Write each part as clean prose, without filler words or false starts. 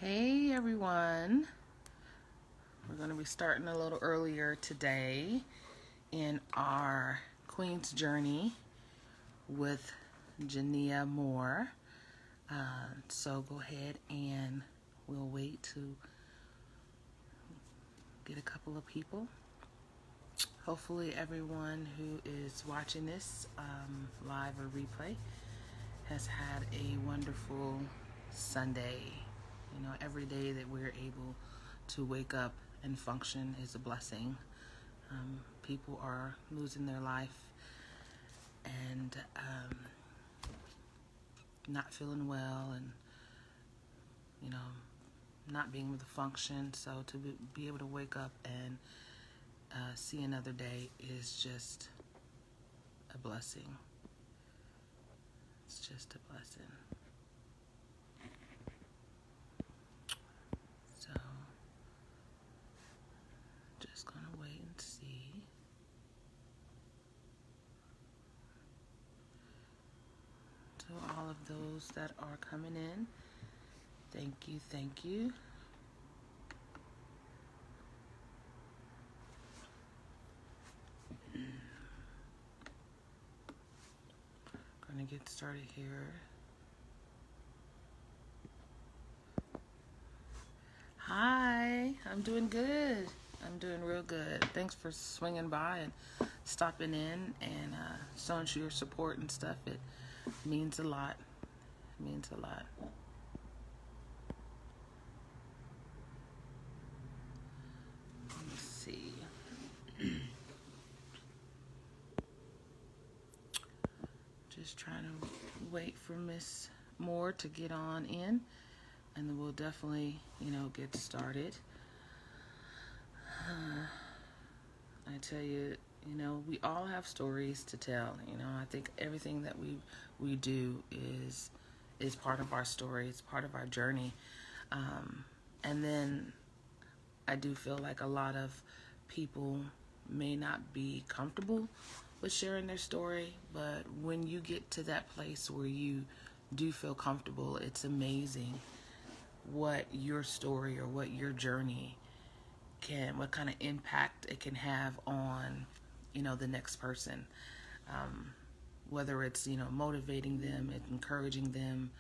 Hey everyone, we're going to be starting a little earlier today in our Queen's Journey with Jeneea Moore. So go ahead and we'll wait to get a couple of people. Hopefully everyone who is watching this live or replay has had a wonderful Sunday. You know, every day that we're able to wake up and function is a blessing. People are losing their life and not feeling well and, you know, not being able to function. So to be able to wake up and see another day is just a blessing. It's just a blessing. So just gonna wait and see. To all of those that are coming in, thank you, thank you. Gonna get started here. Hi, I'm doing good. I'm doing real good. Thanks for swinging by and stopping in and showing your support and stuff. It means a lot. It means a lot. Let me see. Just trying to wait for Miss Moore to get on in, and then we'll definitely, get started. I tell you, we all have stories to tell. I think everything that we do is part of our story. It's part of our journey. And then I do feel like a lot of people may not be comfortable with sharing their story, but when you get to that place where you do feel comfortable, it's amazing what your story or what your journey what kind of impact it can have on, the next person. Whether it's, motivating them, encouraging them,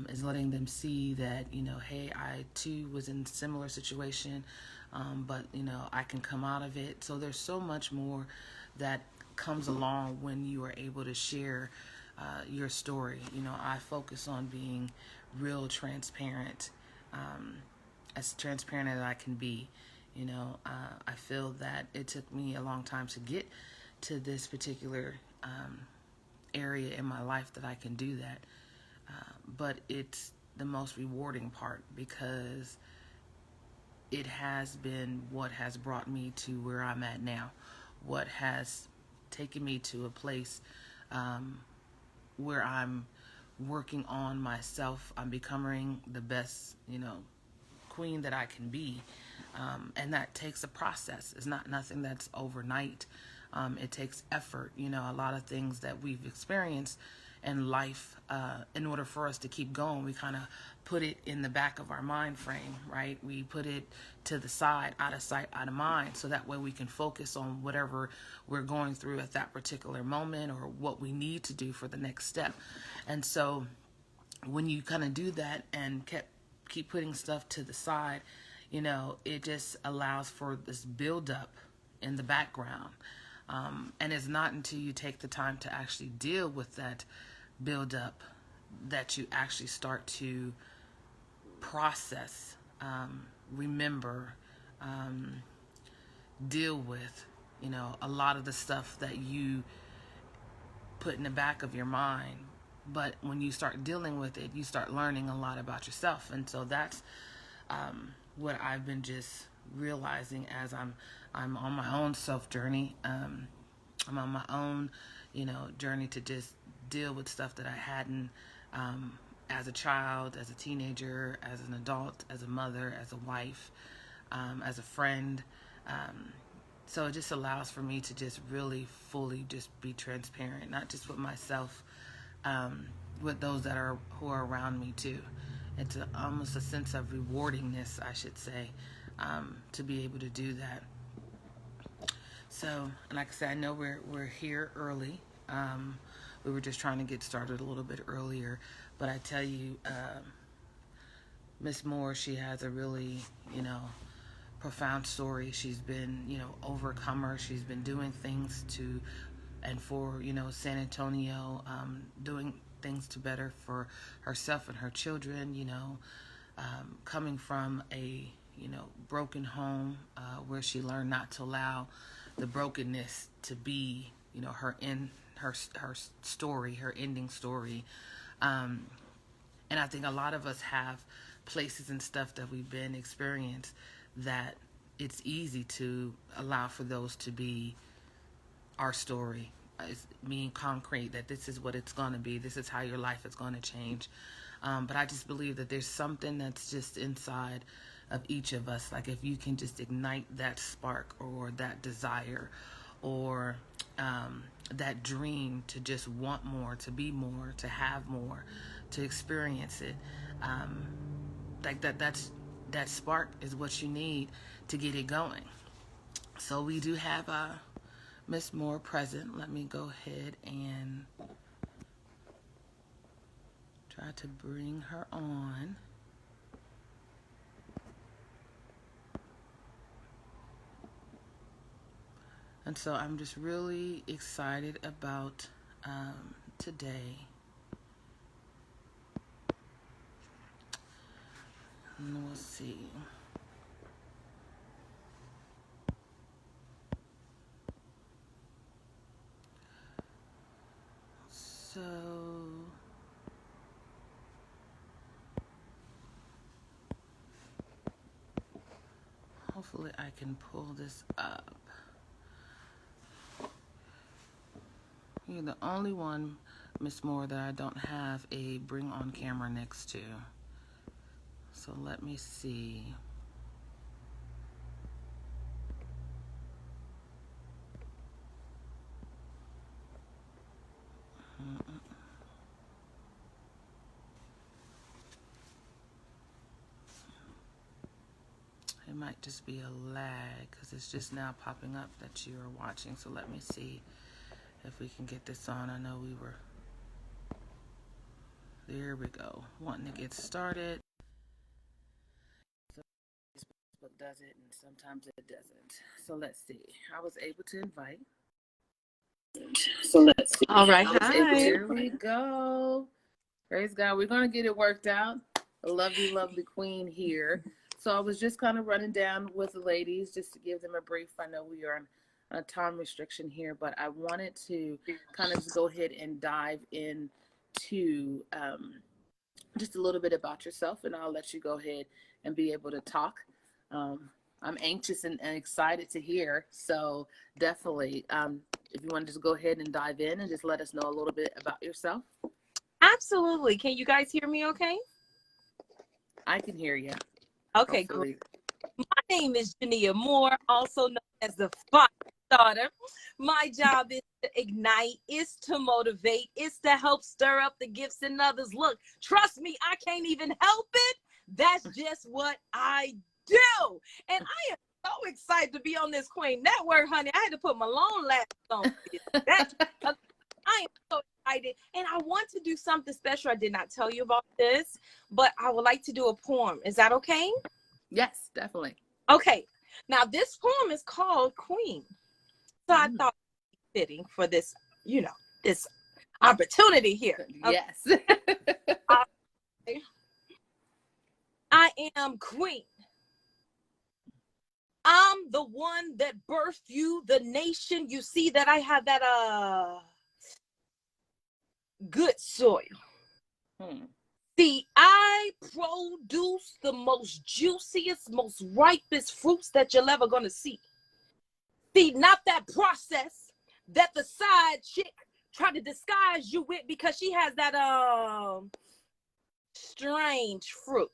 is letting them see that, hey, I too was in a similar situation, but, I can come out of it. So there's so much more that comes along when you are able to share your story. I focus on being real transparent, as transparent as I can be. I feel that it took me a long time to get to this particular area in my life that I can do that. But it's the most rewarding part because it has been what has brought me to where I'm at now, what has taken me to a place where I'm working on myself. I'm becoming the best, queen that I can be. And that takes a process. It's not nothing that's overnight. It takes effort. A lot of things that we've experienced in life, in order for us to keep going, we kind of put it in the back of our mind frame, right? We put it to the side, out of sight, out of mind, so that way we can focus on whatever we're going through at that particular moment or what we need to do for the next step. And so when you kind of do that and keep putting stuff to the side, it just allows for this buildup in the background. And it's not until you take the time to actually deal with that buildup that you actually start to process, remember, deal with, a lot of the stuff that you put in the back of your mind. But when you start dealing with it, you start learning a lot about yourself. And so that's what I've been just realizing as I'm on my own self journey. I'm on my own, journey to just deal with stuff that I hadn't, as a child, as a teenager, as an adult, as a mother, as a wife, as a friend. So it just allows for me to just really fully just be transparent, not just with myself, with those who are around me too. it's almost a sense of rewardingness, I should say, to be able to do that. So, like I said, I know we're here early. We were just trying to get started a little bit earlier, but I tell you, Miss Moore, she has a really, profound story. She's been, overcomer. She's been doing things to and for, San Antonio, doing things to better for herself and her children, coming from a, broken home, where she learned not to allow the brokenness to be, her story, her ending story. Um, and I think a lot of us have places and stuff that we've been experienced that it's easy to allow for those to be our story. It's being concrete that this is what it's going to be. This is how your life is going to change. But I just believe that there's something that's just inside of each of us. Like if you can just ignite that spark or that desire or that dream to just want more, to be more, to have more, to experience it. Um, like that spark is what you need to get it going. So we do have Miss Moore present. Let me go ahead and try to bring her on. And so I'm just really excited about today. And we'll see. So hopefully I can pull this up. You're the only one, Miss Moore, that I don't have a bring on camera next to. So let me see. It might just be a lag because it's just now popping up that you are watching. So let me see if we can get this on. I know we were. There we go. Wanting to get started. So Facebook does it and sometimes it doesn't. So let's see. I was able to invite. So let's see. All right. Hi. Here we go. Praise God. We're going to get it worked out. A lovely, lovely queen here. So I was just kind of running down with the ladies just to give them a brief. I know we are on a time restriction here, but I wanted to kind of go ahead and dive into just a little bit about yourself, and I'll let you go ahead and be able to talk. Um, I'm anxious and excited to hear. So definitely, if you want to just go ahead and dive in and just let us know a little bit about yourself. Absolutely. Can you guys hear me okay? I can hear you. Okay, Hopefully. great. My name is Jeneea Moore, also known as the Fire Starter. My job is to ignite, is to motivate, is to help stir up the gifts in others. Look, trust me, I can't even help it. That's just what I do. And I am so excited to be on this Queen Network, honey. I had to put my long last on that. I am so excited. And I want to do something special. I did not tell you about this, but I would like to do a poem. Is that okay? Yes, definitely. Okay. Now, this poem is called Queen. So I thought it was fitting for this, this opportunity here. Okay. Yes. I am queen. I'm the one that birthed you, the nation. You see that I have that good soil. See, I produce the most juiciest, most ripest fruits that you're ever gonna see. See, not that process that the side chick tried to disguise you with because she has that strange fruit.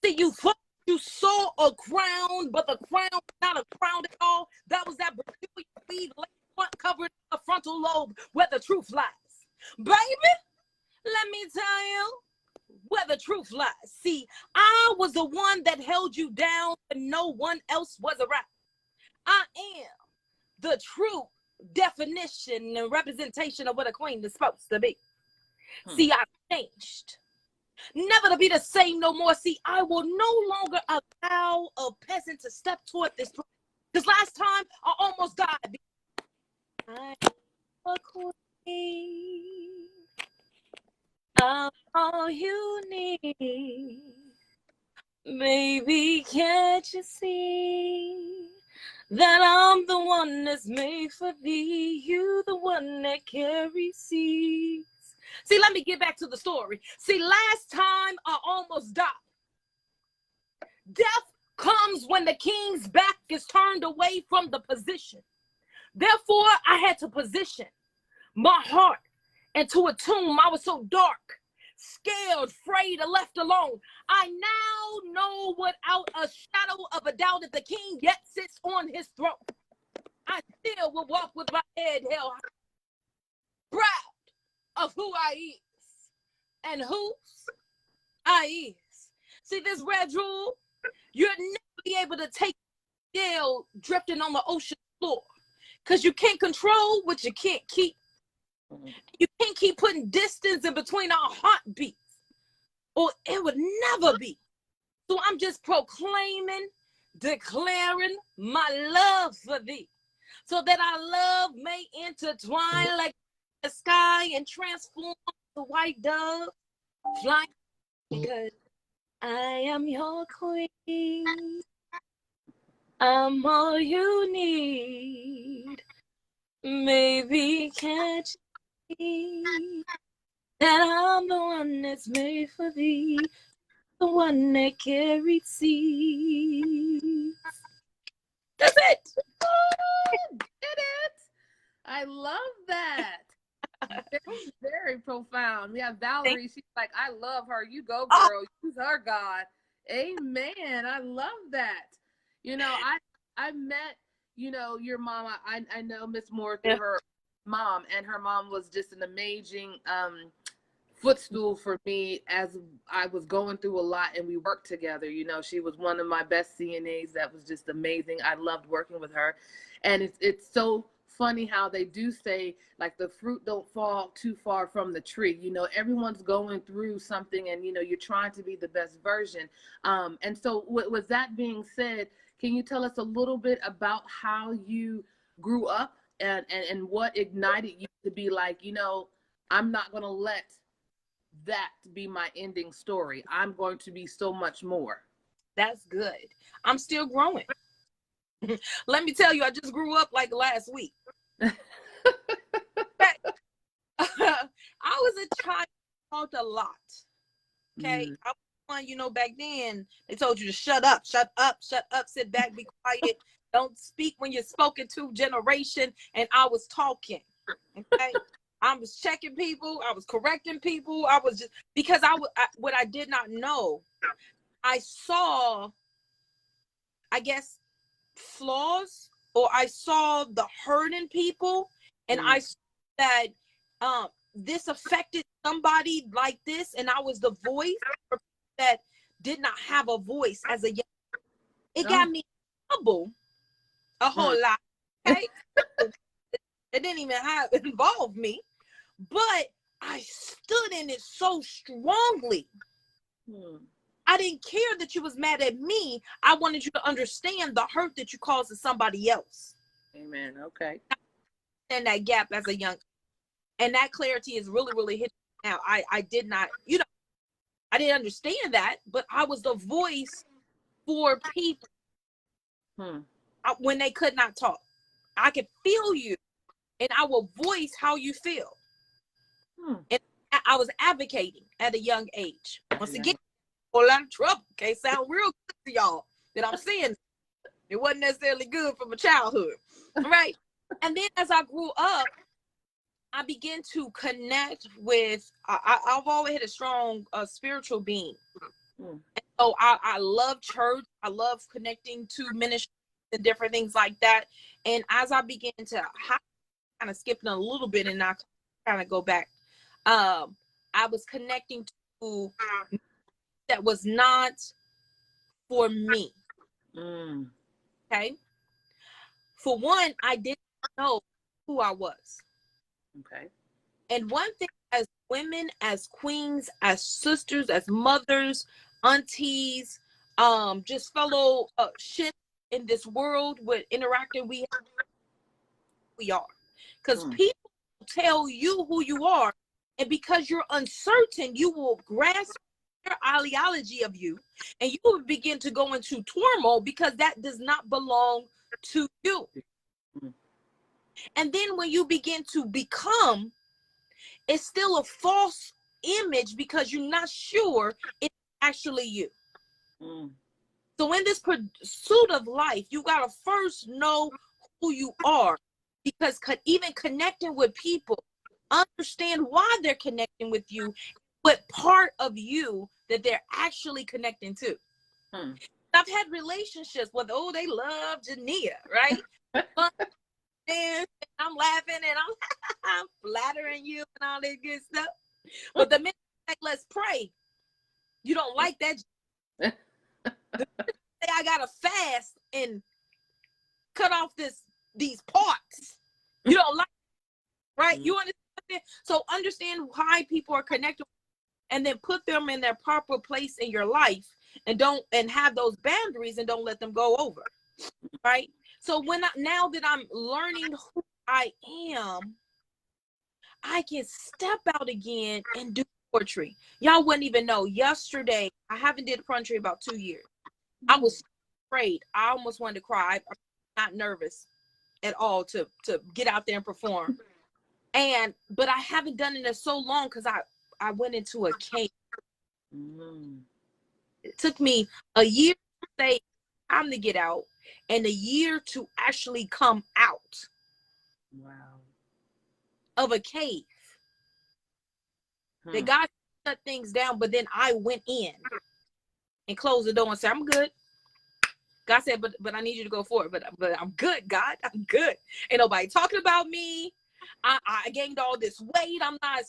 See, you saw a crown, but the crown was not a crown at all. That was that Brazilian weed front covered the frontal lobe where the truth lies. Baby, let me tell you, where the truth lies. See, I was the one that held you down when no one else was around. I am the true definition and representation of what a queen is supposed to be. See, I've changed. Never to be the same no more. See, I will no longer allow a peasant to step toward this throne. Because last time I almost died. I'm a queen. I'm all you need. Baby, can't you see that I'm the one that's made for thee? You the one that carries seeds. See, let me get back to the story. See, last time I almost died. Death comes when the king's back is turned away from the position. Therefore, I had to position my heart into a tomb. I was so dark, scared, afraid, and left alone. I now know without a shadow of a doubt that the king yet sits on his throne. I still will walk with my head held high, proud of who I is and whose I is. See this red jewel? You'll never be able to take scale drifting on the ocean floor because you can't control what you can't keep. You can't keep putting distance in between our heartbeats, or it would never be. So I'm just proclaiming, declaring my love for thee, so that our love may intertwine like the sky and transform the white dove flying, because I am your queen. I'm all you need. Maybe can't you see that I'm the one that's made for thee, the one that carried seeds. That's it. Oh, did it. I love that. Very, very profound. We have Valerie. She's like, I love her. You go, girl. Use her, God. Amen. I love that. I met, your mom. I know Miss Moore through her mom, and her mom was just an amazing footstool for me as I was going through a lot, and we worked together. She was one of my best CNAs. That was just amazing. I loved working with her. And it's so funny how they do say, like, the fruit don't fall too far from the tree. Everyone's going through something, and you're trying to be the best version. And so with that being said, can you tell us a little bit about how you grew up and what ignited you to be like, I'm not going to let that be my ending story. I'm going to be so much more. That's good. I'm still growing. Let me tell you, I just grew up like last week. I was a child who talked a lot. Okay. I was one, back then they told you to shut up, sit back, be quiet, don't speak when you're spoken to generation. And I was talking. Okay. I was checking people. I was correcting people. I was just, because what I did not know, I saw, I guess, flaws, or I saw the hurt in people, and I saw that this affected somebody like this, and I was the voice that did not have a voice as a young. It got me in trouble a whole lot. Okay, it didn't even involve me, but I stood in it so strongly. I didn't care that you was mad at me. I wanted you to understand the hurt that you caused to somebody else. Amen. Okay. And that gap as a young, and that clarity is really, really hitting now. I did not, I didn't understand that, but I was the voice for people when they could not talk. I could feel you, and I will voice how you feel. And I was advocating at a young age. Once again, a lot of trouble. Okay, sound real good to y'all that I'm saying it wasn't necessarily good for my childhood, right? And then as I grew up, I began to connect with. I've always had a strong spiritual being, and so I love church. I love connecting to ministry and different things like that. And as I began to kind of skipping a little bit, and I kind of go back. I was connecting to that was not for me. Mm. Okay. For one, I didn't know who I was. Okay. And one thing, as women, as queens, as sisters, as mothers, aunties, just fellow shit in this world with interacting, we are. Because people tell you who you are, and because you're uncertain, you will grasp their ideology of you, and you will begin to go into turmoil because that does not belong to you. Mm. And then when you begin to become, it's still a false image because you're not sure it's actually you. Mm. So in this pursuit of life, you got to first know who you are, because even connecting with people, understand why they're connecting with you, what part of you that they're actually connecting to. Mm. I've had relationships with, oh, they love Jeneea, right? And I'm laughing and I'm flattering you and all that good stuff. But the minute like, let's pray, you don't like that. I gotta fast and cut off these parts. You don't like it, right? You understand? So understand why people are connected, and then put them in their proper place in your life, and have those boundaries and don't let them go over. Right? So now that I'm learning who I am, I can step out again and do poetry. Y'all wouldn't even know. Yesterday, I haven't did poetry about 2 years. I was afraid. I almost wanted to cry. I'm not nervous at all to get out there and perform. But I haven't done it in so long because I went into a cave. It took me a year to say time to get out, and a year to actually come out of a cave. That God shut things down, but then I went in and closed the door and said, I'm good. God said, but I need you to go forward. But I'm good, God. I'm good. Ain't nobody talking about me. I gained all this weight. I'm not,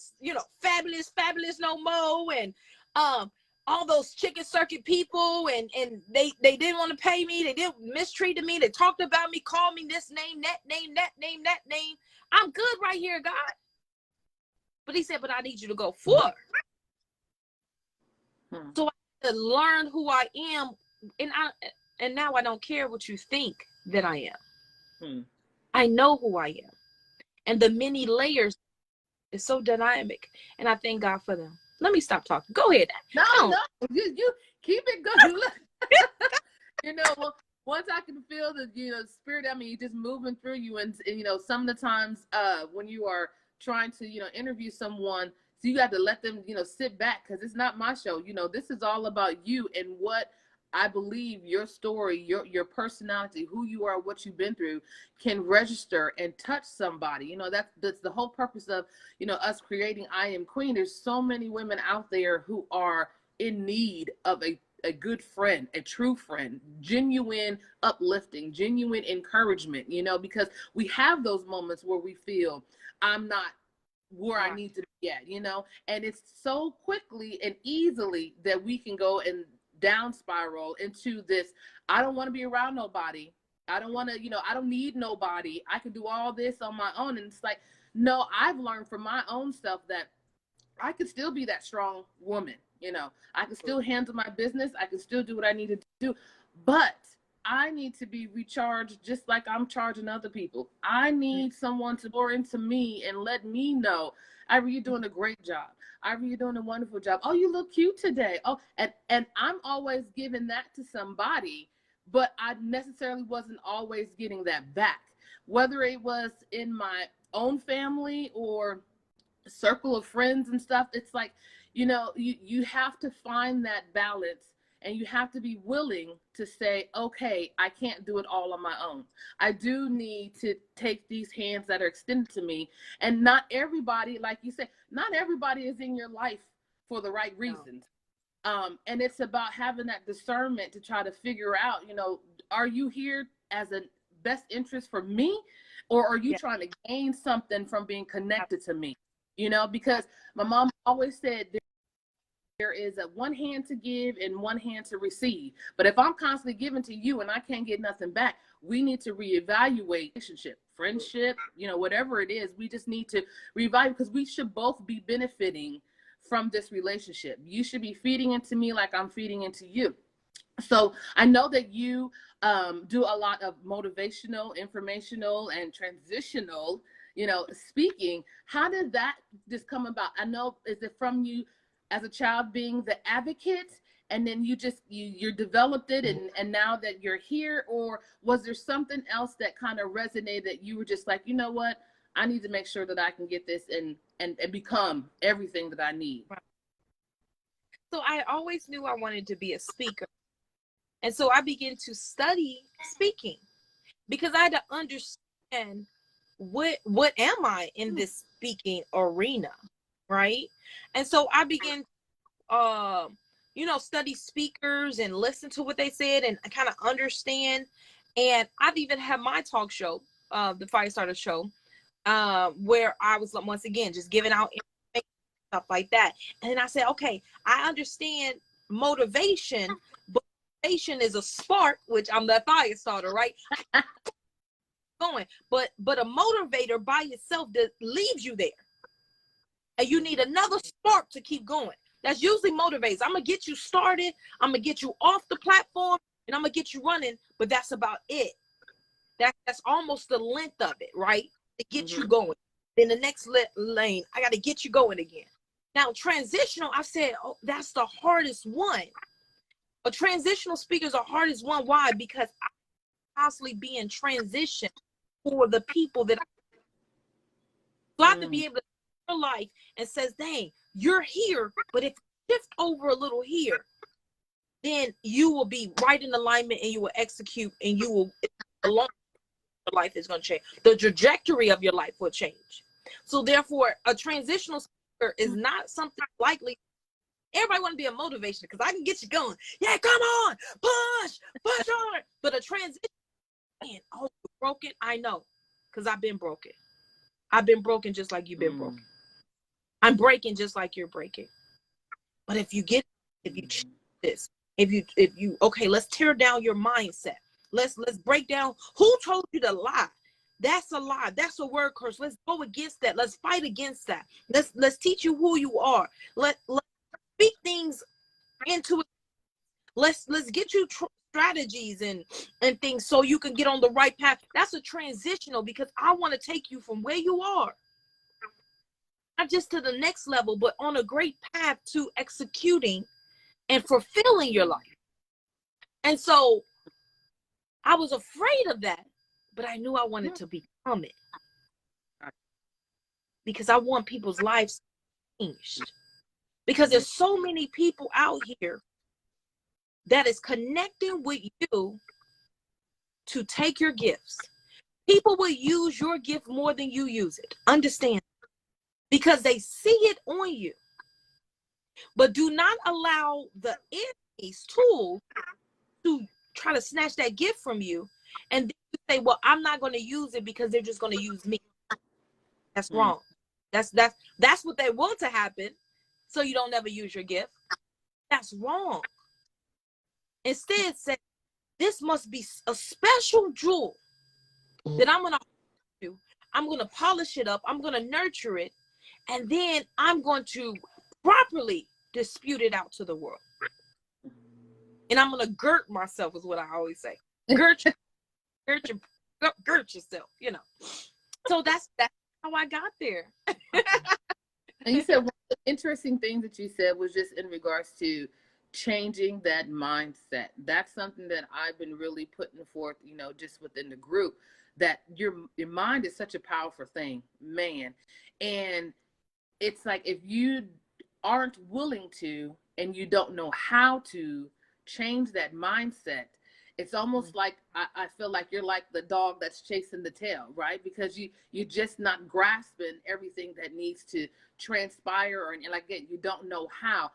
fabulous no more. And all those chicken circuit people, and they didn't want to pay me. They didn't mistreated me. They talked about me, called me this name, that name, that name, that name. I'm good right here, God. But he said, but I need you to go forward. So I had to learn who I am, and now I don't care what you think that I am. I know who I am, and the many layers is so dynamic, and I thank God for them. Let me stop talking. Go ahead. No, you keep it going. Once I can feel the spirit, I mean, just moving through you, and some of the times when you are trying to interview someone, so you got to let them sit back, because it's not my show. This is all about you and what I believe your story, your personality, who you are, what you've been through, can register and touch somebody. That's the whole purpose of us creating I Am Queen. There's so many women out there who are in need of a good friend, a true friend, genuine uplifting, genuine encouragement, because we have those moments where we feel I'm not where I need to be at, and it's so quickly and easily that we can go and down spiral into this. I don't want to be around nobody. I don't want to, I don't need nobody. I can do all this on my own. And it's like, no, I've learned from my own self that I could still be that strong woman. I can still handle my business. I can still do what I need to do, but I need to be recharged just like I'm charging other people. I need someone to pour into me and let me know, Ivy, you're doing a great job. Ivy, you're doing a wonderful job. Oh, you look cute today. Oh, and I'm always giving that to somebody, but I necessarily wasn't always getting that back. Whether it was in my own family or circle of friends and stuff, it's like, you have to find that balance. And you have to be willing to say, okay, I can't do it all on my own. I do need to take these hands that are extended to me. And not everybody, like you said, not everybody is in your life for the right reasons. No. And it's about having that discernment to try to figure out, are you here as a best interest for me? Or are you trying to gain something from being connected to me? Because my mom always said, there is a one hand to give and one hand to receive. But if I'm constantly giving to you and I can't get nothing back, we need to reevaluate relationship, friendship, whatever it is. We just need to reevaluate, because we should both be benefiting from this relationship. You should be feeding into me like I'm feeding into you. So I know that you do a lot of motivational, informational, and transitional, speaking. How did that just come about? I know, is it from you as a child being the advocate, and then you developed it, and now that you're here, or was there something else that kind of resonated that you were just like, you know what, I need to make sure that I can get this and become everything that I need? So I always knew I wanted to be a speaker. And so I began to study speaking, because I had to understand what am I in this speaking arena, right? And so I began study speakers and listen to what they said and kind of understand. And I've even had my talk show, the Firestarter Show, where I was once again just giving out information, stuff like that. And then I said, okay, I understand motivation, but motivation is a spark, which I'm the fire starter, right? Going, but a motivator by itself that leaves you there, and you need another spark to keep going. That's usually motivates. I'm gonna get you started, I'm gonna get you off the platform, and I'm gonna get you running, but that's about it. That's almost the length of it, right? To get you going. Then the next lane, I got to get you going again. Now, transitional, I said, oh, that's the hardest one. A transitional speaker is the hardest one. Why? Because I constantly be in transition for the people that I have to be able to live your life and says, dang, you're here, but if you shift over a little here, then you will be right in alignment and you will execute, and you will along your life is going to change. The trajectory of your life will change. So therefore, a transitional speaker is not something likely. Everybody want to be a motivation because I can get you going. Yeah, come on, push on. But a transition, man, oh, broken. I know, because I've been broken. I've been broken just like you've been broken. I'm breaking just like you're breaking. But if you change this, if you okay, let's tear down your mindset. Let's break down who told you to lie. That's a lie. That's a word curse. Let's go against that. Let's fight against that. Let's teach you who you are. Let's speak things into it. Let's get you strategies and things so you can get on the right path. That's a transitional, because I want to take you from where you are, not just to the next level, but on a great path to executing and fulfilling your life. And so I was afraid of that, but I knew I wanted to become it, because I want people's lives changed. Because there's so many people out here that is connecting with you to take your gifts. People will use your gift more than you use it. Understand? Because they see it on you. But do not allow the enemy's tool to try to snatch that gift from you. And then you say, well, I'm not going to use it because they're just going to use me. That's wrong. That's what they want to happen. So you don't ever use your gift. That's wrong. Instead, say, this must be a special jewel that I'm going to do. I'm going to polish it up. I'm going to nurture it. And then I'm going to properly dispute it out to the world. And I'm going to girt myself, is what I always say. Girt yourself, So that's how I got there. And you said one of the interesting things that you said was just in regards to changing that mindset. That's something that I've been really putting forth, just within the group, that your mind is such a powerful thing, man. And it's like, if you aren't willing to, and you don't know how to change that mindset, it's almost like I feel like you're like the dog that's chasing the tail, right? Because you're just not grasping everything that needs to transpire, and like again, you don't know how.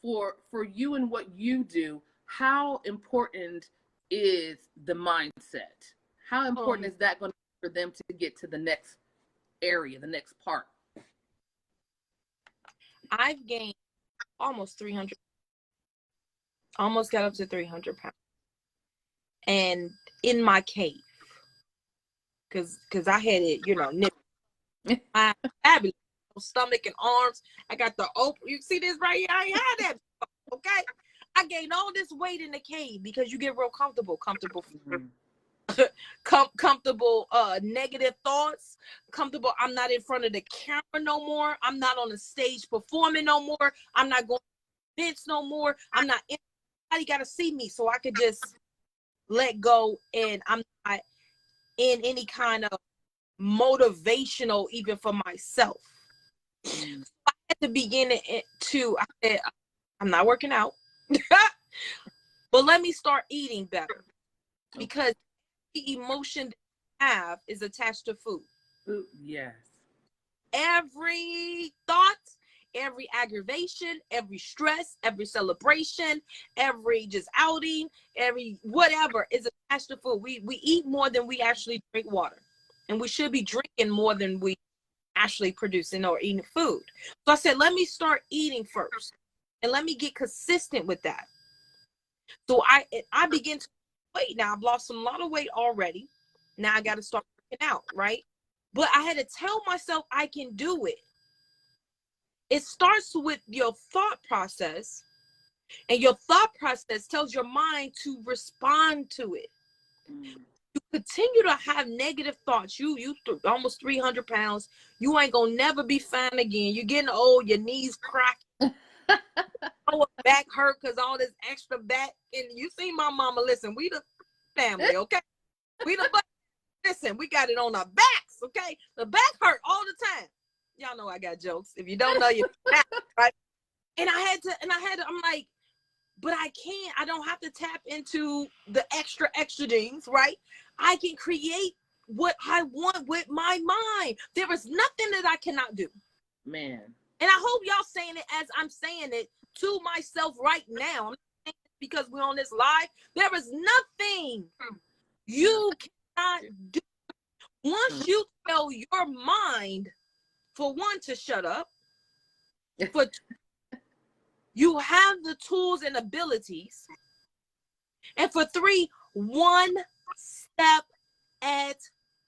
For you and what you do, how important is the mindset? How important is that going to be for them to get to the next area, the next part? I've gained almost 300 Almost got up to 300 pounds. And in my cave, because I had it, my fabulous stomach and arms. I got the open. You see this right here? I ain't had that. Okay. I gained all this weight in the cave because you get real comfortable. Comfortable negative thoughts, comfortable. I'm not in front of the camera no more. I'm not on the stage performing no more. I'm not going to events no more. I'm not, anybody got to see me, so I could just let go, and I'm not in any kind of motivational even for myself. So I had to begin to I said, I'm not working out. But let me start eating better, because the emotion that I have is attached to food. Yes. Every thought, every aggravation, every stress, every celebration, every just outing, every whatever is attached to food. We eat more than we actually drink water, and we should be drinking more than we actually producing or eating food. So I said, let me start eating first, and let me get consistent with that. So I begin to wait. Now I've lost a lot of weight already. Now I got to start working out, right? But I had to tell myself I can do it. It starts with your thought process, and your thought process tells your mind to respond to it. You continue to have negative thoughts. You almost 300 pounds. You ain't gonna never be fine again. You're getting old. Your knees crack. Our back hurt because all this extra back. And you see my mama. Listen, we the family, okay? We the listen. We got it on our backs, okay? The back hurt all the time. Y'all know I got jokes. If you don't know, you right. And I had to. I'm like, but I can't. I don't have to tap into the extra genes, right? I can create what I want with my mind. There is nothing that I cannot do. Man. And I hope y'all saying it as I'm saying it to myself right now. I'm not saying it because we're on this live. There is nothing you cannot do. Once you tell your mind, for one, to shut up, for two, you have the tools and abilities, and for three, one step at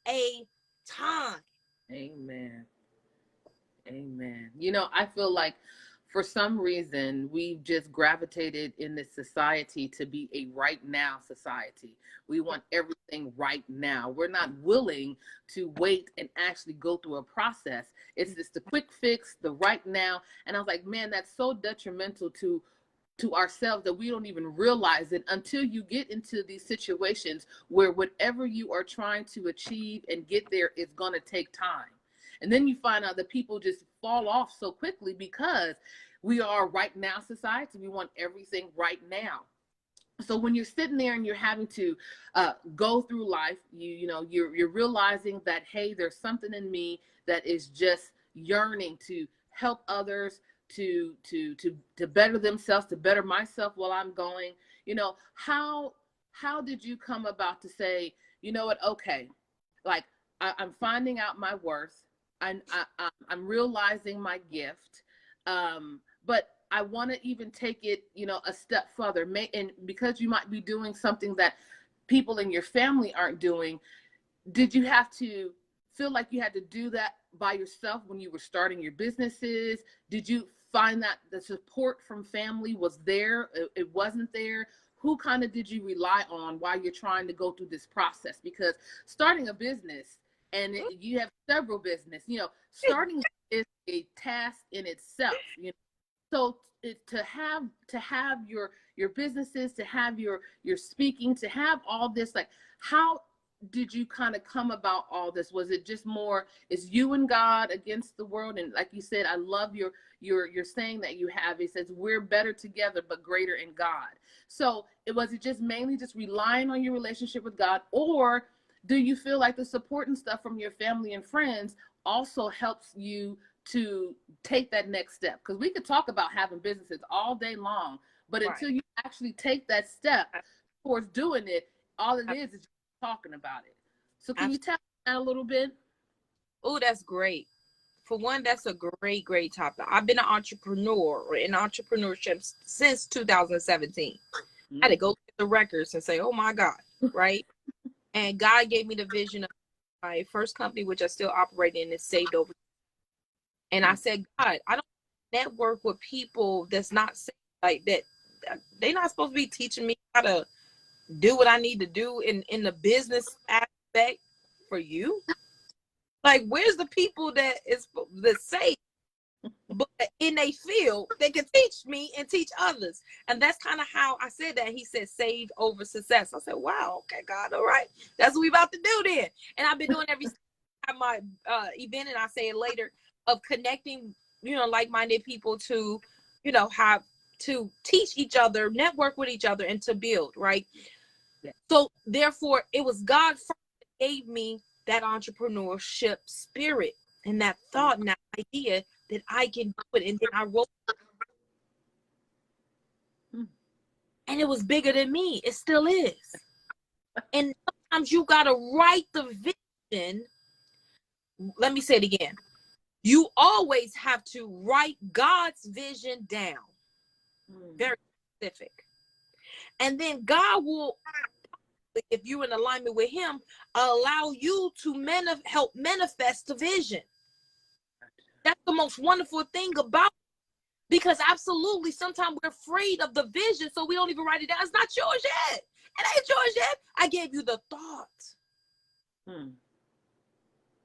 a time. Amen. Amen. You know, I feel like for some reason we've just gravitated in this society to be a right now society. We want everything right now. We're not willing to wait and actually go through a process. It's just the quick fix, the right now. And I was like, man, that's so detrimental to ourselves that we don't even realize it until you get into these situations where whatever you are trying to achieve and get there is going to take time. And then you find out that people just fall off so quickly because we are right now society. We want everything right now. So when you're sitting there and you're having to go through life, you're realizing that, hey, there's something in me that is just yearning to help others, to better themselves, to better myself while I'm going. How did you come about to say, you know what, okay, like I'm finding out my worth. I'm realizing my gift, but I want to even take it, a step further. And because you might be doing something that people in your family aren't doing, did you have to feel like you had to do that by yourself when you were starting your businesses? Did you find that the support from family was there? It wasn't there? Who kind of did you rely on while you're trying to go through this process? Because starting a business, and you have several business, starting is a task in itself, So to have your businesses, to have your speaking, to have all this, like, how did you kind of come about all this? Was it just more, is you and God against the world? And like you said, I love your saying that you have. It says we're better together, but greater in God. So was it just mainly just relying on your relationship with God, or do you feel like the support and stuff from your family and friends also helps you to take that next step? Because we could talk about having businesses all day long, but until you actually take that step towards doing it, all it is just talking about it. So can you tell me that a little bit? Oh, that's great. for one, that's a great, great topic. I've been an entrepreneur or in entrepreneurship since 2017. I had to go get the records and say, oh my God, right? And God gave me the vision of my first company, which I still operate in, is Saved Over. And I said, God, I don't network with people that's not saved like that. They're not supposed to be teaching me how to do what I need to do in the business aspect for you. Like, where's the people that say, but in a field they can teach me and teach others? And that's kind of how I said that. He said saved over success. I said, wow, okay, God, all right, that's what we about to do then. And I've been doing every time my event, and I say it later, of connecting, like-minded people to, have to teach each other, network with each other, and to build, right? Yeah. So therefore, it was God first that gave me that entrepreneurship spirit and that thought and that idea that I can do it. And then I wrote, and it was bigger than me. It still is. And sometimes you got to write the vision. Let me say it again. You always have to write God's vision down. Very specific. And then God will, if you're in alignment with him, allow you to help manifest the vision. That's the most wonderful thing about it. Because absolutely, sometimes we're afraid of the vision, so we don't even write it down. It's not yours yet. It ain't yours yet. I gave you the thought.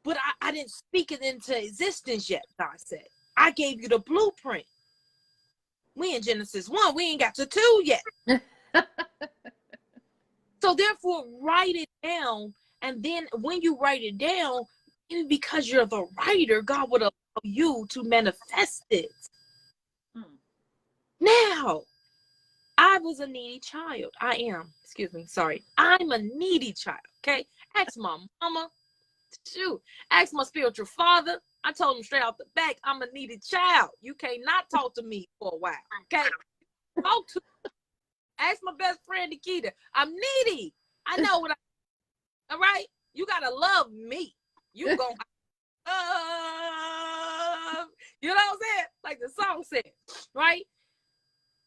But I didn't speak it into existence yet, God said. I gave you the blueprint. We in Genesis 1. We ain't got to 2 yet. So therefore, write it down. And then when you write it down, even because you're the writer, God would allow you to manifest it. Now, I was a needy child. I'm a needy child, okay? Ask my mama. Shoot. Ask my spiritual father. I told him straight off the back, I'm a needy child. You can't not talk to me for a while, okay? Talk to me. Ask my best friend, Nikita. I'm needy. I know what all right? You got to love me. You going to love. You know what I'm saying? Like the song said, right?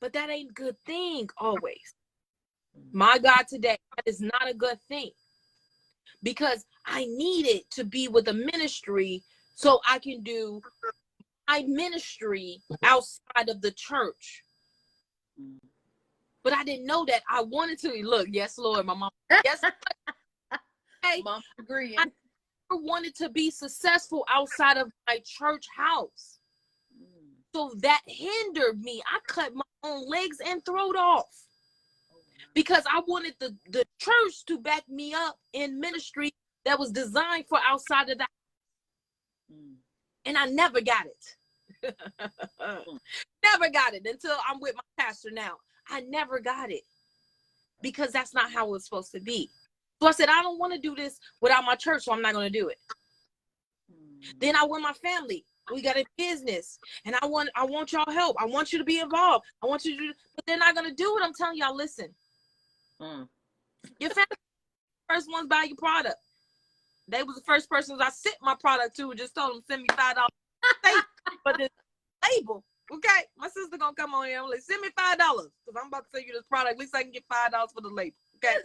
But that ain't a good thing always. My God, today, that is not a good thing. Because I needed to be with a ministry so I can do my ministry outside of the church. But I didn't know that. I wanted to. Look, yes, Lord, my mom. Yes, Lord. Hey, Mom agreeing. I never wanted to be successful outside of my church house. So that hindered me. I cut my own legs and throat off. Because I wanted the church to back me up in ministry that was designed for outside of that. And I never got it. Never got it until I'm with my pastor now. I never got it. Because that's not how it's supposed to be. So I said, I don't want to do this without my church, so I'm not going to do it. Then I want my family. We got a business. And I want y'all help. I want you to be involved. I want you to do, but they're not going to do it. I'm telling y'all, listen. Your family first ones buy your product. They was the first persons I sent my product to and just told them send me $5. But the label, okay, my sister gonna come on here and like, send me $5 because I'm about to send you this product. At least I can get $5 for the label, okay?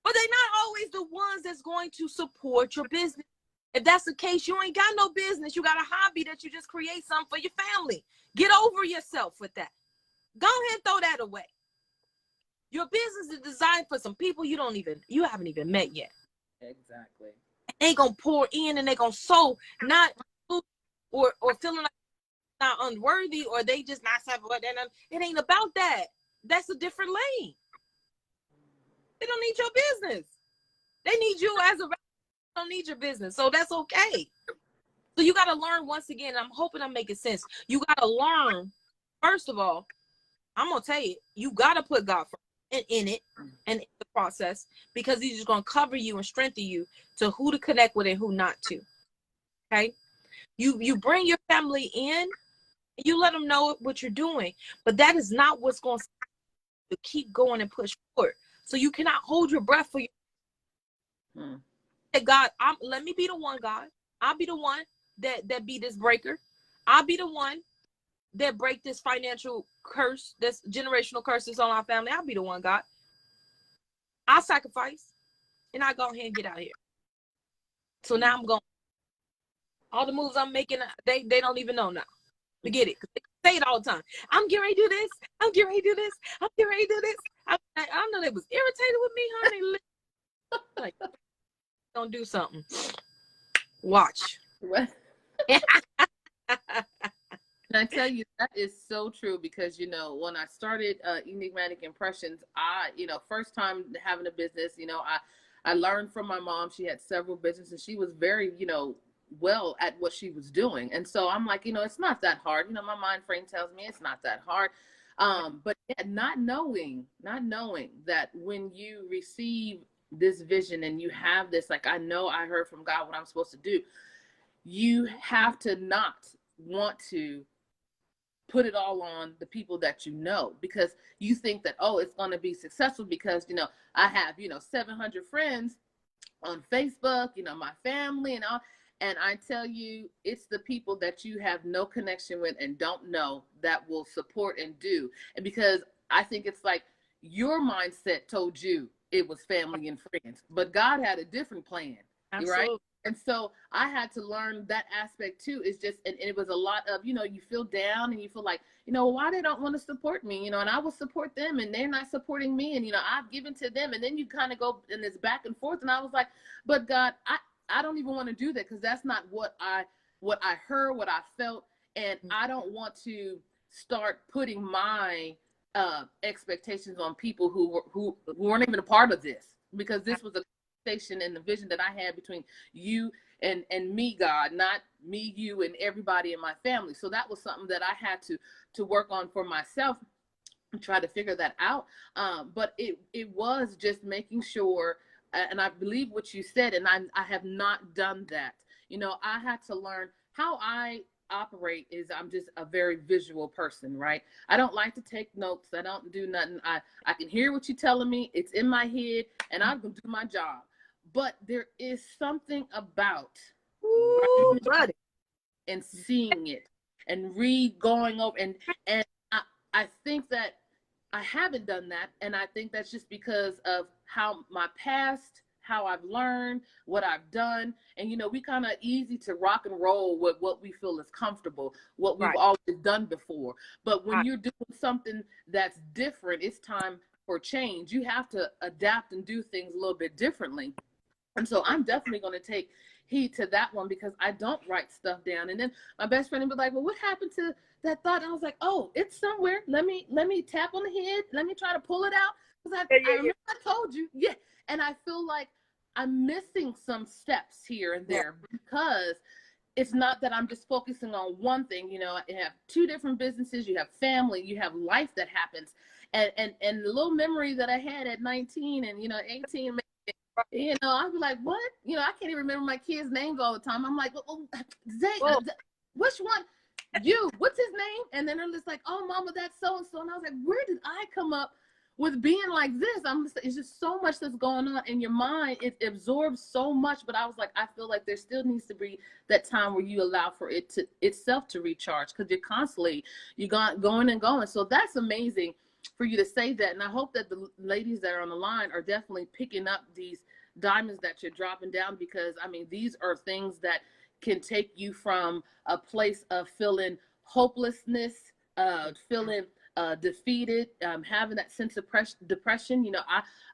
But they're not always the ones that's going to support your business. If that's the case, you ain't got no business. You got a hobby that you just create something for your family. Get over yourself with that. Go ahead and throw that away. Your business is designed for some people you haven't even met yet. Exactly. They gonna pour in and they gonna sow, not or feeling like not unworthy or they just not have what. It ain't about that. That's a different lane. They don't need your business. They need you as a. They don't need your business, so that's okay. So you got to learn once again. I'm hoping I'm making sense. You got to learn. First of all, I'm gonna tell you, you got to put God first. In it and in the process, because he's just going to cover you and strengthen you to who to connect with and who not to. Okay, you bring your family in, you let them know what you're doing, but that is not what's going to keep going and push forward. So you cannot hold your breath for your. Say, God, let me be the one, God. I'll be the one. that be this breaker. I'll be the one that break this financial curse, this generational curse that's on our family. I'll be the one, God. I'll sacrifice and I go ahead and get out of here. So now I'm going. All the moves I'm making, they don't even know now. Forget it. They say it all the time. I'm getting ready to do this. I'm getting ready to do this. I'm getting ready to do this. I know they was irritated with me, honey. Like, don't do something. Watch. And I tell you, that is so true because, you know, when I started Enigmatic Impressions, first time having a business, I learned from my mom. She had several businesses. She was very, well at what she was doing. And so I'm like, it's not that hard. My mind frame tells me it's not that hard. But yeah, not knowing that when you receive this vision and you have this, like, I know I heard from God what I'm supposed to do, you have to not want to put it all on the people that because you think that, oh, it's going to be successful because, I have, 700 friends on Facebook, my family and all. And I tell you, it's the people that you have no connection with and don't know that will support and do. And because I think it's like your mindset told you it was family and friends, but God had a different plan. Absolutely. Right? And so I had to learn that aspect too. It's just, and it was a lot of, you feel down and you feel like, why they don't want to support me, and I will support them and they're not supporting me. And, I've given to them. And then you kind of go in this back and forth. And I was like, but God, I don't even want to do that because that's not what I heard, what I felt. And I don't want to start putting my expectations on people who weren't even a part of this, because this was a conversation and the vision that I had between you and me, God, not me, you, and everybody in my family. So that was something that I had to work on for myself and try to figure that out. But it was just making sure, and I believe what you said, and I have not done that. I had to learn how I operate is I'm just a very visual person, right? I don't like to take notes. I don't do nothing. I can hear what you're telling me. It's in my head and I'm going to do my job. But there is something about writing and seeing it and going over and I think that I haven't done that. And I think that's just because of how my past, how I've learned, what I've done. And, we kind of easy to rock and roll with what we feel is comfortable, what we've always done before. But when you're doing something that's different, it's time for change. You have to adapt and do things a little bit differently. And so I'm definitely going to take heed to that one because I don't write stuff down. And then my best friend would be like, well, what happened to that thought? And I was like, oh, it's somewhere. Let me tap on the head. Let me try to pull it out. Because I remember I told you. Yeah. And I feel like I'm missing some steps here and there because it's not that I'm just focusing on one thing. You have two different businesses, you have family, you have life that happens. And the little memory that I had at 19 and, 18, I'd be like, what? I can't even remember my kids' names all the time. I'm like, which one? What's his name? And then they're just like, oh, mama, that's so-and-so. And I was like, where did I come up with being like this? It's just so much that's going on in your mind. It absorbs so much. But I was like, I feel like there still needs to be that time where you allow for it to itself to recharge because you're constantly, going and going. So that's amazing for you to say that. And I hope that the ladies that are on the line are definitely picking up these diamonds that you're dropping down, because these are things that can take you from a place of feeling hopelessness, feeling defeated, having that sense of depression.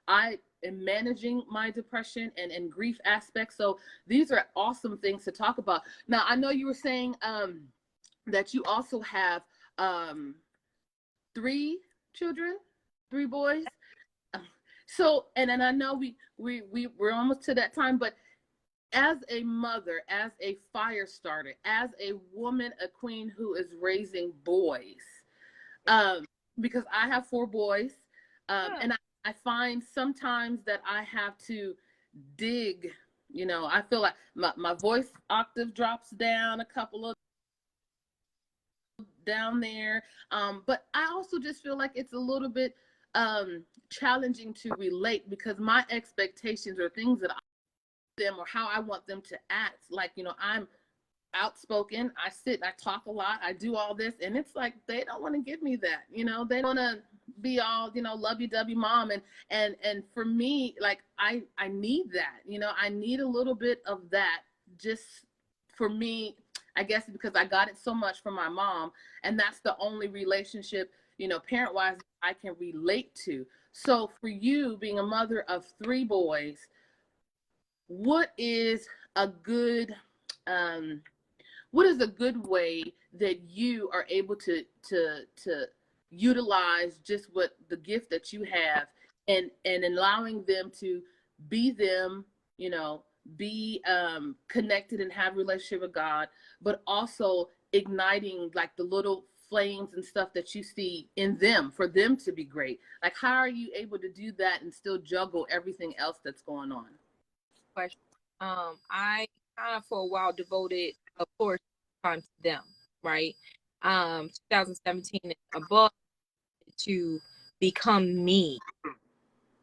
I am managing my depression and grief aspects. So these are awesome things to talk about. Now, I know you were saying that you also have 3 children, 3 boys. So, and I know we're almost to that time, but as a mother, as a fire starter, as a woman, a queen who is raising boys, because I have 4 boys, and I find sometimes that I have to dig, I feel like my voice octave drops down a couple of down there. But I also just feel like it's a little bit challenging to relate because my expectations are things that I them or how I want them to act. Like, outspoken. I sit and I talk a lot. I do all this, and it's like they don't want to give me that. They want to be all, lovey-dovey mom, and for me, like I need that. I need a little bit of that just for me. I guess because I got it so much from my mom, and that's the only relationship, parent-wise, I can relate to. So for you, being a mother of 3 boys, what is a good um, what is a good way that you are able to utilize just what the gift that you have, and allowing them to be them, you know be connected and have a relationship with God, but also igniting like the little flames and stuff that you see in them for them to be great? Like, how are you able to do that and still juggle everything else that's going on? Question. I kind of for a while devoted, of course, time to them, right? 2017 and above, to become me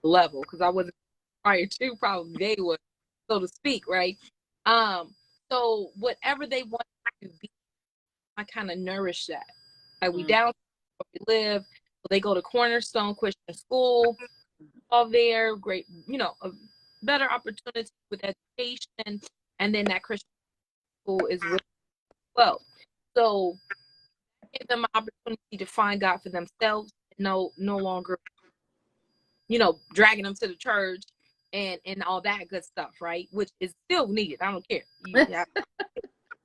level, because I wasn't prior to, probably they were, so to speak, right? So whatever they want to be, I kind of nourish that. Like, we down where we live, they go to Cornerstone Christian School, all there, great, a better opportunity with education, and then that Christian school is really well. So give them an opportunity to find God for themselves. No longer, dragging them to the church and all that good stuff, right? Which is still needed. I don't care.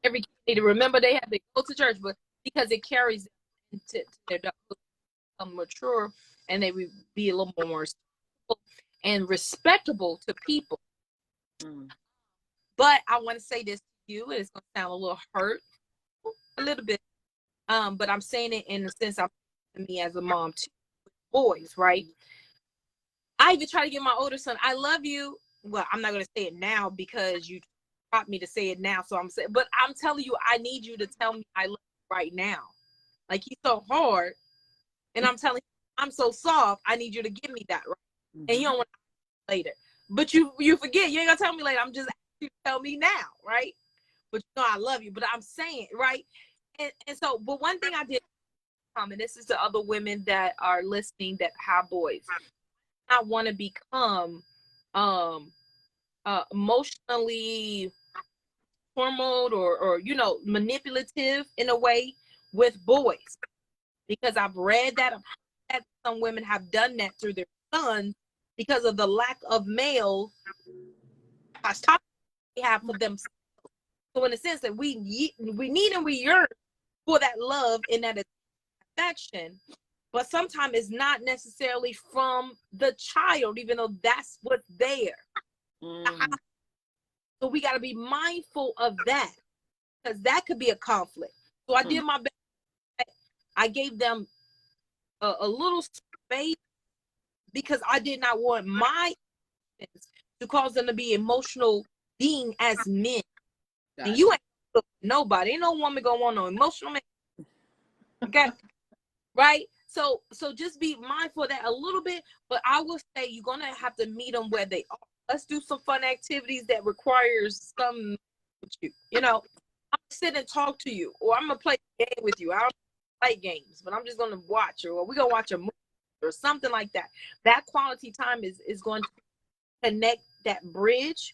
Every kid need to remember they have to go to church, but because it carries them to their become mature, and they will be a little more and respectable to people. But I want to say this to you, and it's going to sound a little hurt, a little bit, but I'm saying it in the sense of me as a mom too, boys, right? I even try to get my older son, I love you. Well, I'm not going to say it now because you taught me to say it now. So I'm saying, but I'm telling you, I need you to tell me I love you right now. Like, he's so hard, and I'm telling you, I'm so soft. I need you to give me that, right? And you don't want to later, but you forget. You ain't gonna tell me later. I'm just asking you to tell me now, right? But I love you. But I'm saying, right? And so, but one thing I did, and this is to other women that are listening that have boys, I want to become emotionally hormonal or manipulative in a way with boys, because I've read that some women have done that through their sons because of the lack of male they have for themselves. So in a sense that we need and we yearn for that love and that affection, but sometimes it's not necessarily from the child, even though that's what's there. So we got to be mindful of that, because that could be a conflict. So I did my best. I gave them a little space, because I did not want my to cause them to be emotional being as men. Gotcha. And you ain't nobody. Ain't no woman gonna want no emotional man. Okay. Right? So just be mindful of that a little bit, but I will say you're gonna have to meet them where they are. Let's do some fun activities that requires some with you. I'm gonna sit and talk to you, or I'm gonna play a game with you. I don't play games, but I'm just gonna watch, or we're gonna watch a movie or something like that. That quality time is going to connect that bridge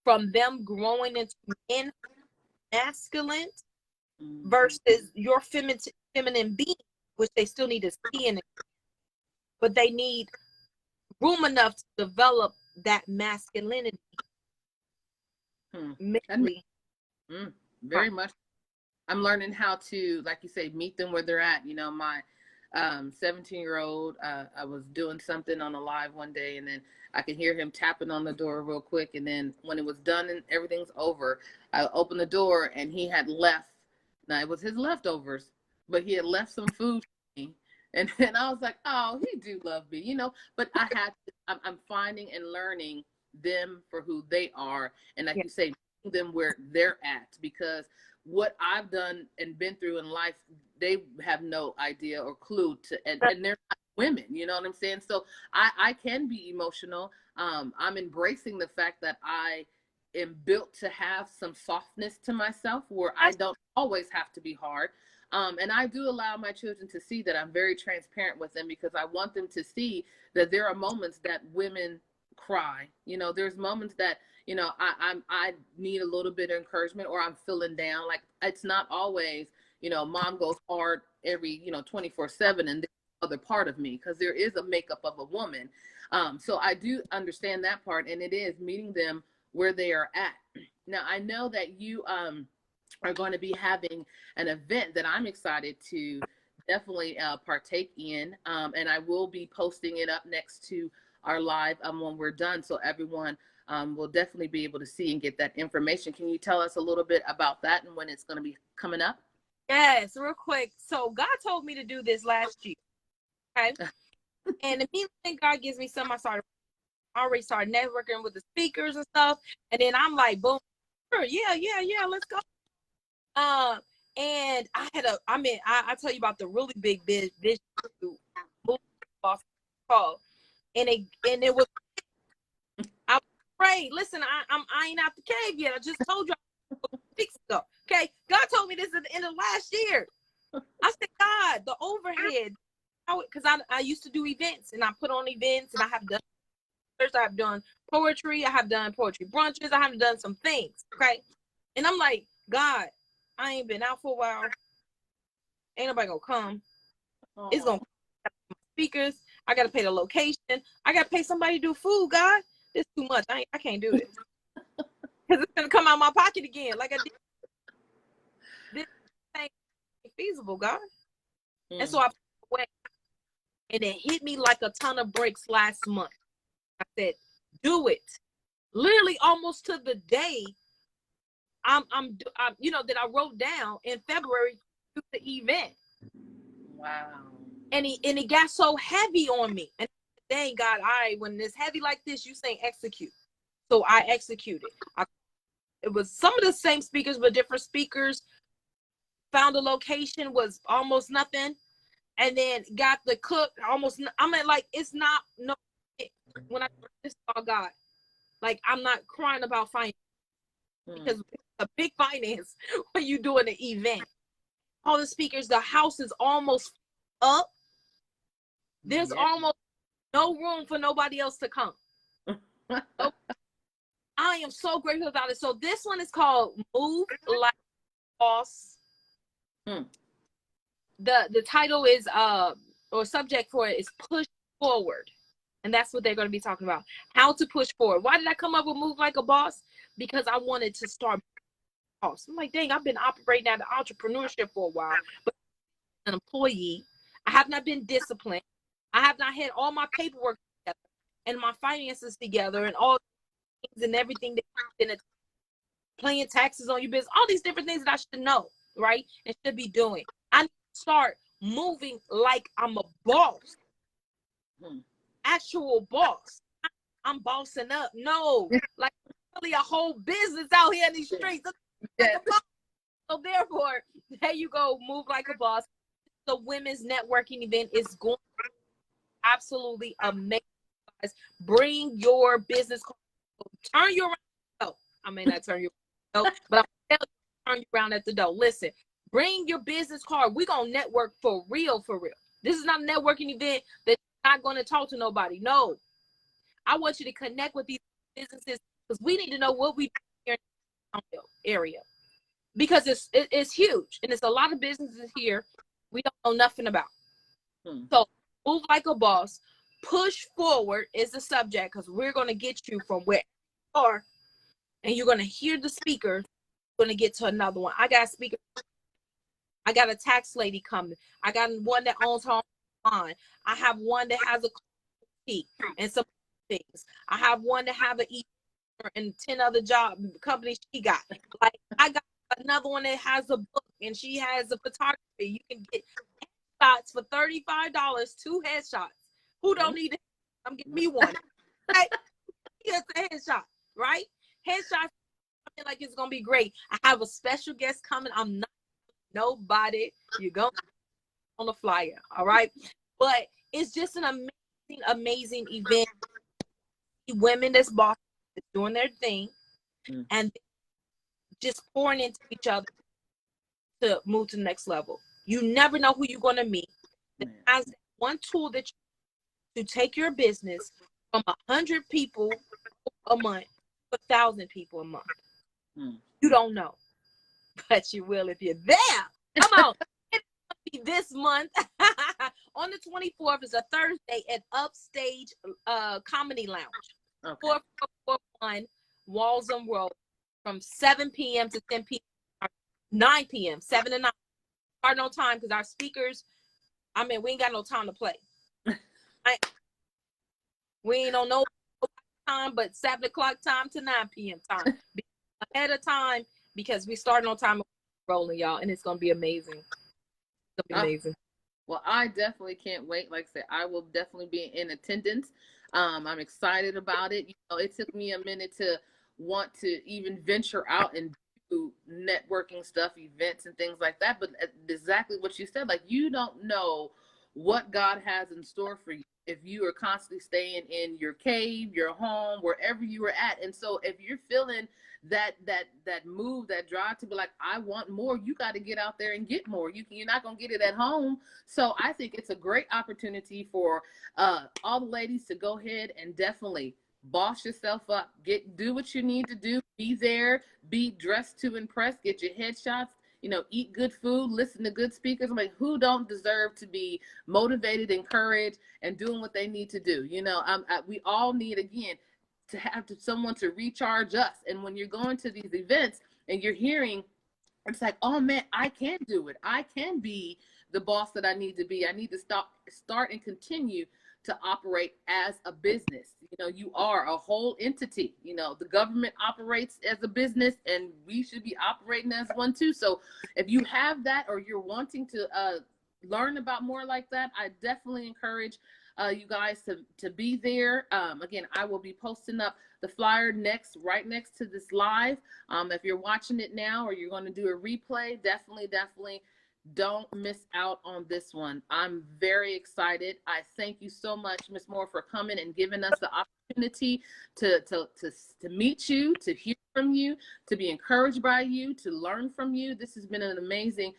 from them growing into men, masculine, versus your feminine being, which they still need to see in it, but they need room enough to develop that masculinity. Very much. I'm learning how to, like you say, meet them where they're at. My 17-year-old, I was doing something on a live one day, and then I could hear him tapping on the door real quick. And then when it was done and everything's over, I opened the door, and he had left. Now, it was his leftovers, but he had left some food for me. And I was like, oh, he do love me, but I'm finding and learning them for who they are. And like you say, meeting them where they're at, because what I've done and been through in life, they have no idea or clue and they're not women, you know what I'm saying? So I can be emotional. I'm embracing the fact that I am built to have some softness to myself where I don't always have to be hard. And I do allow my children to see that I'm very transparent with them, because I want them to see that there are moments that women cry. You know, there's moments that, you know, I need a little bit of encouragement, or I'm feeling down. Like, it's not always, you know, mom goes hard every, you know, 24/7, and the other part of me, because there is a makeup of a woman. So I do understand that part, and it is meeting them where they are at. Now, I know that you are going to be having an event that I'm excited to definitely partake in, and I will be posting it up next to our live when we're done, so everyone will definitely be able to see and get that information. Can you tell us a little bit about that and when it's going to be coming up? Yes, real quick. So God told me to do this last year. Okay. And immediately God gives me some, I already started networking with the speakers and stuff. And then I'm like, boom, sure, yeah, let's go. And I tell you about the really big vision call. And it was, I was afraid. Listen, I ain't out the cave yet. I just told you weeks ago. Okay. God told me this at the end of last year. I said, God, the overhead, because I used to do events, and I put on events, and I have done poetry, I have done poetry brunches, I have done some things. Okay. And I'm like, God, I ain't been out for a while. Ain't nobody gonna come. Oh. It's gonna speakers. I gotta pay the location. I gotta pay somebody to do food. God, this is too much. I can't do this because it's gonna come out of my pocket again. Like I did. This ain't feasible, God. And so I put away, and it hit me like a ton of bricks last month. I said, do it. Literally almost to the day. I'm you know, that I wrote down in February to the event. Wow. And it got so heavy on me. And dang God, when it's heavy like this, you say execute. So I executed. It was some of the same speakers, but different speakers. Found a location, was almost nothing. And then got the cook almost, I mean, like, it's not, no, when I just saw God, like, I'm not crying about finance, because it's a big finance when you doing an event. All the speakers, the house is almost up. There's almost no room for nobody else to come. So I am so grateful about it. So this one is called Move Like a Boss. The title is or subject for it is Push Forward. And that's what they're going to be talking about. How to push forward. Why did I come up with Move Like a Boss? Because I wanted to start boss. I'm like, dang, I've been operating out of entrepreneurship for a while, but an employee. I have not been disciplined. I have not had all my paperwork together and my finances together and all things and everything that paying taxes on your business, all these different things that I should know, right? And should be doing. I need to start moving like I'm a boss. Actual boss. I'm bossing up. No, like really a whole business out here in these streets. So therefore, there you go, Move Like a Boss. The women's networking event is going to be absolutely amazing. Guys. Bring your business card. Turn you around. Oh, I may not turn you around, but I'm going to turn you around at the door. Listen, bring your business card. We're going to network for real, for real. This is not a networking event that's not going to talk to nobody. No. I want you to connect with these businesses because we need to know what we do here in the area. Because it's huge, and it's a lot of businesses here we don't know nothing about. So move like a boss, push forward is the subject, because we're going to get you from where you are, and you're going to hear the speaker. Going to get to another one. I got a speaker. I got a tax lady coming. I got one that owns her own line. I have one that has a boutique and some things. I have one that have an and 10 other job companies she got. Like, I got another one that has a book and she has a photography. You can get headshots for $35, 2 headshots. Who don't need it? I'm getting me one. Right? Here's a headshot, right? Headshots, like, it's gonna be great. I have a special guest coming. I'm not nobody. You're going on the flyer, all right? But it's just an amazing, amazing event. Women that's boss doing their thing. and just pouring into each other to move to the next level. You never know who you're going to meet. As one tool that to take your business from 100 people a month to 1,000 people a month. You don't know, but you will if you're there. Come on. It's going to be this month. On the 24th is a Thursday at Upstage Comedy Lounge. Okay. 4441 Walsham Road from 7 p.m. to 10 p.m. 9 p.m. 7 to 9. Start on time because our speakers, we ain't got no time to play. We ain't on no time, but 7 o'clock time to 9 p.m. time. Be ahead of time because we starting on time rolling, y'all, and it's going to be amazing. It's going to be amazing. Well, I definitely can't wait. Like I said, I will definitely be in attendance. I'm excited about it. It took me a minute to want to even venture out and do networking stuff, events and things like that. But exactly what you said, like, you don't know what God has in store for you if you are constantly staying in your cave, your home, wherever you are at. And so if you're feeling that move, that drive to be like, I want more, you got to get out there and get more. You're not going to get it at home. So I think it's a great opportunity for all the ladies to go ahead and definitely boss yourself up, do what you need to do, be there, be dressed to impress, get your headshots, eat good food, listen to good speakers. I'm like, who don't deserve to be motivated, encouraged, and doing what they need to do? We all need, again, to have someone to recharge us. And when you're going to these events and you're hearing, it's like, oh man, I can do it. I can be the boss that I need to be. I need to start and continue to operate as a business. You are a whole entity. The government operates as a business, and we should be operating as one too. So if you have that, or you're wanting to learn about more like that, I definitely encourage you guys to be there. Again, I will be posting up the flyer right next to this live. If you're watching it now or you're going to do a replay, definitely don't miss out on this one. I'm very excited. I thank you so much, Ms. Moore, for coming and giving us the opportunity to meet you, to hear from you, to be encouraged by you, to learn from you. This has been an amazing,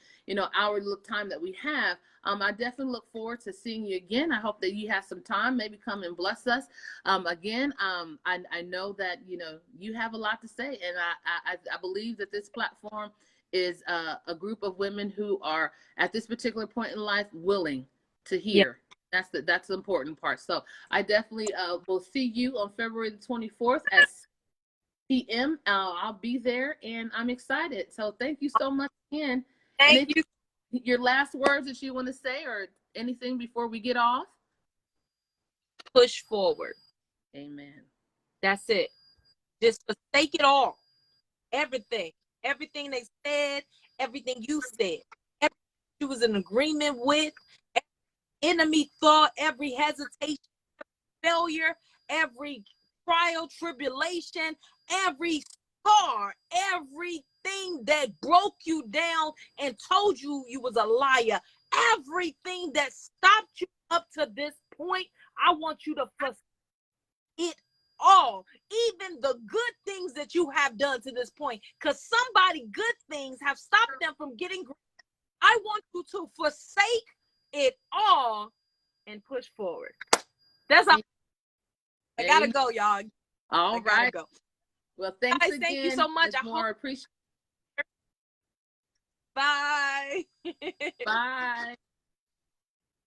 hour time that we have. I definitely look forward to seeing you again. I hope that you have some time, maybe come and bless us. Again, I know that, you have a lot to say, and I believe that this platform is a group of women who are at this particular point in life willing to hear. Yeah. That's the important part. So I definitely will see you on February the 24th at 6 p.m. I'll be there, and I'm excited. So thank you so much again. Thank you. Your last words that you want to say, or anything before we get off? Push forward. Amen. That's it. Just forsake it all. Everything they said, everything you said, everything you was in agreement with, every enemy thought, every hesitation, failure, every trial, tribulation, every scar, everything that broke you down and told you you was a liar, everything that stopped you up to this point, I want you to forsake it all, even the good things that you have done to this point, because somebody good things have stopped them from getting great. I want you to forsake it all and push forward. That's all. I gotta go, y'all. All right. Go. Well, thanks guys, again. Thank you so much. I appreciate. Bye. Bye.